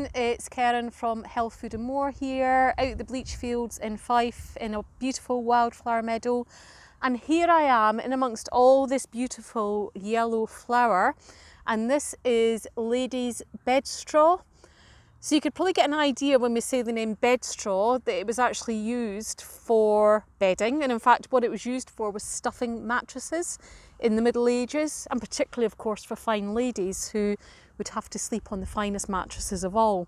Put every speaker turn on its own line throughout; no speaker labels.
everyone, it's Keren from Health, Food and More here, out at the bleach fields in Fife in a beautiful wildflower meadow. And here I am in amongst all this beautiful yellow flower, and this is ladies' bedstraw. So you could probably get an idea when we say the name bedstraw that it was actually used for bedding, and in fact what it was used for was stuffing mattresses in the Middle Ages, and particularly of course for fine ladies who would have to sleep on the finest mattresses of all.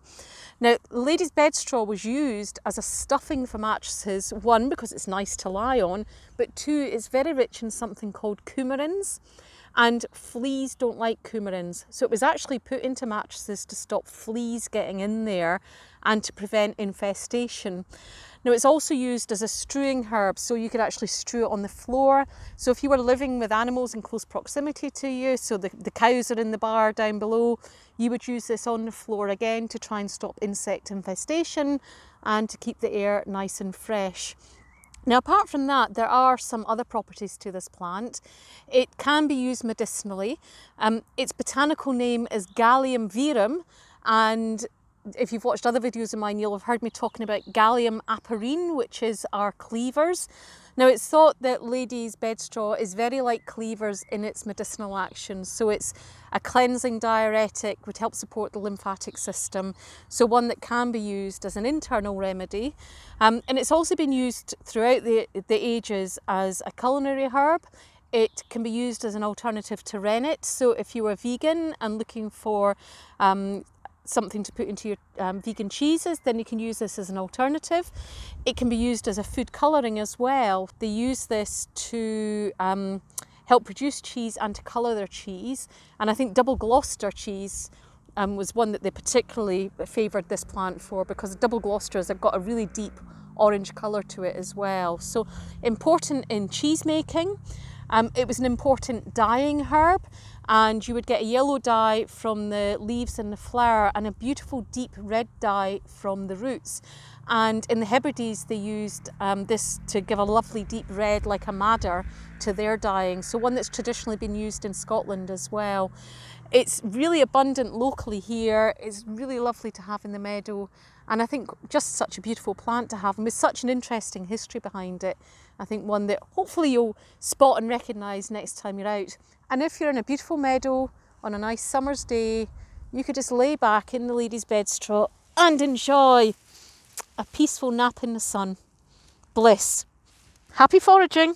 Now, ladies' bedstraw was used as a stuffing for mattresses, one, because it's nice to lie on, but two, it's very rich in something called coumarins, and fleas don't like coumarins. So it was actually put into mattresses to stop fleas getting in there and to prevent infestation. Now, it's also used as a strewing herb, so you could actually strew it on the floor. So if you were living with animals in close proximity to you, so the cows are in the bar down below, you would use this on the floor again to try and stop insect infestation and to keep the air nice and fresh. Now, apart from that, there are some other properties to this plant. It can be used medicinally. Its botanical name is Gallium verum, and if you've watched other videos of mine, you'll have heard me talking about Gallium aperine, which is our cleavers. Now, it's thought that ladies' bedstraw is very like cleavers in its medicinal action. So it's a cleansing diuretic, would help support the lymphatic system. So one that can be used as an internal remedy. And it's also been used throughout the ages as a culinary herb. It can be used as an alternative to rennet. So if you were vegan and looking for something to put into your vegan cheeses, then you can use this as an alternative. It can be used as a food colouring as well. They use this to help produce cheese and to colour their cheese. And I think double Gloucester cheese was one that they particularly favoured this plant for, because double Gloucesters have got a really deep orange colour to it as well. So important in cheese making. It was an important dyeing herb, and you would get a yellow dye from the leaves and the flower and a beautiful deep red dye from the roots. And in the Hebrides they used this to give a lovely deep red like a madder to their dyeing, so one that's traditionally been used in Scotland as well. It's really abundant locally here. It's really lovely to have in the meadow, and I think just such a beautiful plant to have, and with such an interesting history behind it. I think one that hopefully you'll spot and recognise next time you're out. And if you're in a beautiful meadow on a nice summer's day, you could just lay back in the ladies' bedstraw and enjoy a peaceful nap in the sun. Bliss. Happy foraging!